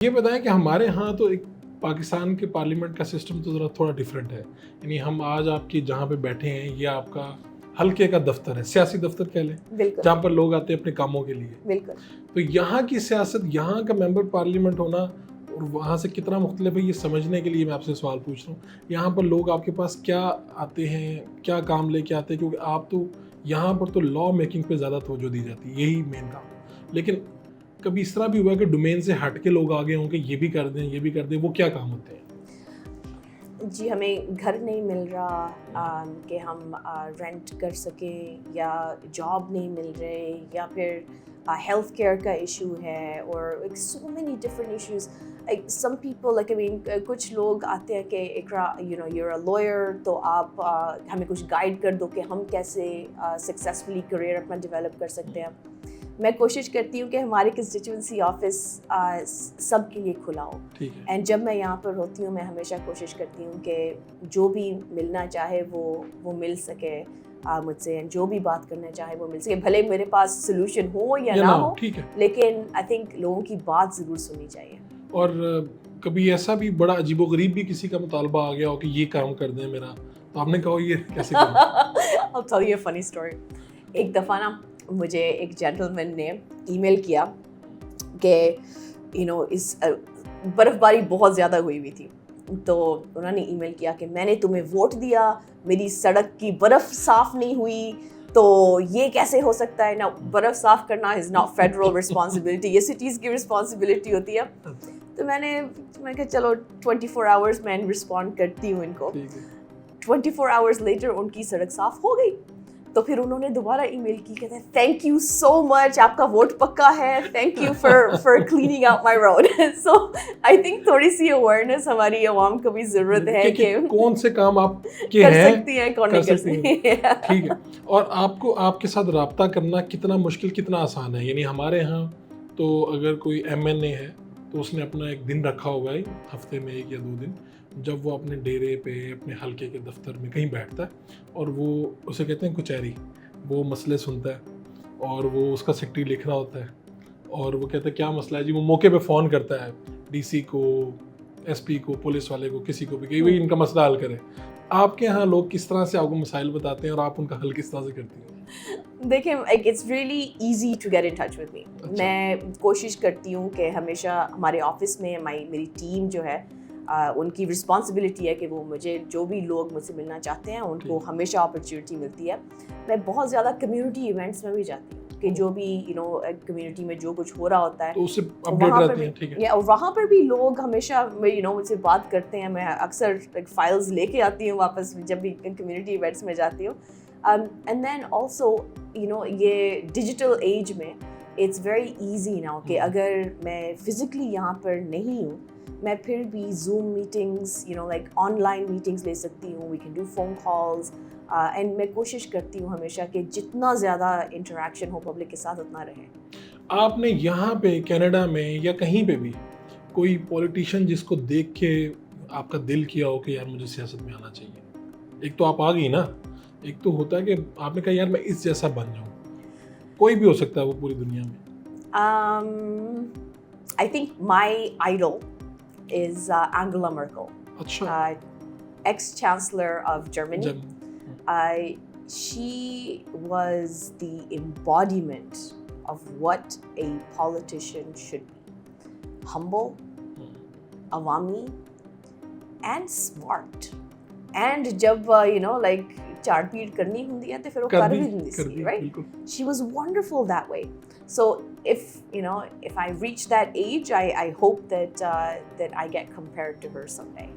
یہ بتائیں کہ ہمارے ہاں تو ایک پاکستان کے پارلیمنٹ کا سسٹم تو ذرا تھوڑا ڈیفرنٹ ہے. یعنی ہم آج آپ کی جہاں پہ بیٹھے ہیں یہ آپ کا حلقے کا دفتر ہے, سیاسی دفتر کہہ لیں, جہاں پر لوگ آتے ہیں اپنے کاموں کے لیے. بالکل. تو یہاں کی سیاست, یہاں کا ممبر پارلیمنٹ ہونا اور وہاں سے کتنا مختلف ہے, یہ سمجھنے کے لیے میں آپ سے سوال پوچھ رہا ہوں. یہاں پر لوگ آپ کے پاس کیا آتے ہیں, کیا کام لے کے آتے ہیں, کیونکہ آپ تو یہاں پر تو لا میکنگ پہ زیادہ توجہ دی جاتی ہے, یہی مین کام. لیکن کبھی اس طرح بھی ہوا کہ ڈومین سے ہٹ کے لوگ آگے ہوں کہ یہ بھی کر دیں, یہ بھی کر دیں, وہ کیا کام ہوتے ہیں؟ جی, ہمیں گھر نہیں مل رہا کہ ہم رینٹ کر سکیں, یا جاب نہیں مل رہے, یا پھر ہیلتھ کیئر کا ایشو ہے, اور so many different issues. Some people like کچھ لوگ آتے ہیں کہ اقرا یو اے لائر, تو آپ ہمیں کچھ گائیڈ کر دو کہ ہم کیسے سکسیزفلی کریئر اپنا ڈیولپ کر سکتے ہیں. میں کوشش کرتی ہوں کہ ہماری کنسٹیچوئنسی آفس سب کے لیے کھلا ہو, اینڈ جب میں یہاں پر ہوتی ہوں میں ہمیشہ کوشش کرتی ہوں کہ جو بھی ملنا چاہے وہ مل سکے مجھ سے, جو بھی بات کرنا چاہے وہ مل سکے, بھلے میرے پاس سلوشن ہو یا نہ ہو, لیکن آئی تھنک لوگوں کی بات ضرور سننی چاہیے. اور کبھی ایسا بھی بڑا عجیب و غریب بھی کسی کا مطالبہ آ گیا ہو کہ یہ کام کر دیں میرا, تو آپ نے کہا یہ کیسے کریں؟ I'll tell you a funny story. ایک دفعہ نا مجھے ایک جینٹلمین نے ای میل کیا کہ اس برف باری بہت زیادہ ہوئی ہوئی تھی, تو انہوں نے ای میل کیا کہ میں نے تمہیں ووٹ دیا, میری سڑک کی برف صاف نہیں ہوئی, تو یہ کیسے ہو سکتا ہے نا, برف صاف کرنا از ناٹ فیڈرل رسپانسبلٹی, یہ سٹیز کی رسپانسبلٹی ہوتی ہے. تو میں نے کہا چلو 24 hours میں رسپونڈ کرتی ہوں ان کو. 24 hours لیٹر ان کی سڑک صاف ہو گئی. تو پھر انہوں نے دوبارہ ای میل کی, کہتے ہیں تھینک یو سو مچ, آپ کا ووٹ پکا ہے, thank you for cleaning out my road. So I think تھوڑی سی اویئرنیس ہماری عوام کو بھی ضرورت ہے کہ کون سے کام آپ کے کر سکتی ہیں, کون نہیں کر سکتی. ٹھیک ہے. اور آپ کو آپ کے ساتھ رابطہ کرنا کتنا مشکل کتنا آسان ہے؟ یعنی ہمارے ہاں تو اگر کوئی MNA ہے تو اس نے اپنا ایک دن رکھا ہوگا ہی ہفتے میں, 1 یا 2 دن, جب وہ اپنے ڈیرے پہ اپنے حلقے کے دفتر میں کہیں بیٹھتا ہے اور وہ اسے کہتے ہیں کچہری, وہ مسئلے سنتا ہے اور وہ اس کا سیکٹری لکھ رہا ہوتا ہے, اور وہ کہتا ہے کیا مسئلہ ہے جی, وہ موقع پہ فون کرتا ہے DC کو, SP کو, پولیس والے کو, کسی کو بھی کہ ان کا مسئلہ حل کرے. آپ کے ہاں لوگ کس طرح سے آپ کو مسائل بتاتے ہیں اور آپ ان کا حل کس طرح سے کرتی ہیں؟ دیکھیں, it's really easy to get in touch with me. میں کوشش کرتی ہوں کہ ہمیشہ ہمارے آفس میں میری ٹیم جو ہے ان کی رسپانسبلٹی ہے کہ وہ مجھے, جو بھی لوگ مجھ سے ملنا چاہتے ہیں ان کو ہمیشہ اپرچونیٹی ملتی ہے. میں بہت زیادہ کمیونٹی ایونٹس میں بھی جاتی ہوں کہ جو بھی کمیونٹی میں جو کچھ ہو رہا ہوتا ہے تو اس سے اپڈیٹ رہتے ہیں. ٹھیک ہے. اور وہاں پر بھی لوگ ہمیشہ مجھ سے بات کرتے ہیں. میں اکثر فائلز لے کے آتی ہوں واپس جب بھی کمیونٹی ایونٹس میں جاتی ہوں. اینڈ دین آلسو یہ ڈیجیٹل ایج میں اٹس ویری ایزی ناؤ کہ اگر میں فزیکلی یہاں پر نہیں ہوں, میں پھر بھی zoom meetings like online meetings لے سکتی ہوں. We can do phone calls, and میں کوشش کرتی ہوں ہمیشہ کہ جتنا زیادہ انٹریکشن ہو پبلک کے ساتھ اتنا رہے. آپ نے یہاں پہ کینیڈا میں یا کہیں پہ بھی کوئی پولیٹیشین جس کو دیکھ کے آپ کا دل کیا ہو کہ یار مجھے سیاست میں آنا چاہیے؟ ایک تو آپ آ گئی نا, ایک تو ہوتا ہے کہ آپ نے کہا یار میں اس جیسا بن جاؤں, کوئی بھی ہو سکتا ہے وہ پوری دنیا میں. I think my idol is Angela Merkel. اچھا. ex-chancellor of Germany. She was the embodiment of what a politician should be. Humble, awami, and smart. And jab like چاڑ پیڑ کرنی ہوندی ہے تو پھر وہ کر بھی ہوندی سی, right? She was wonderful that way. So if I reach that age, I hope that I get compared to her someday.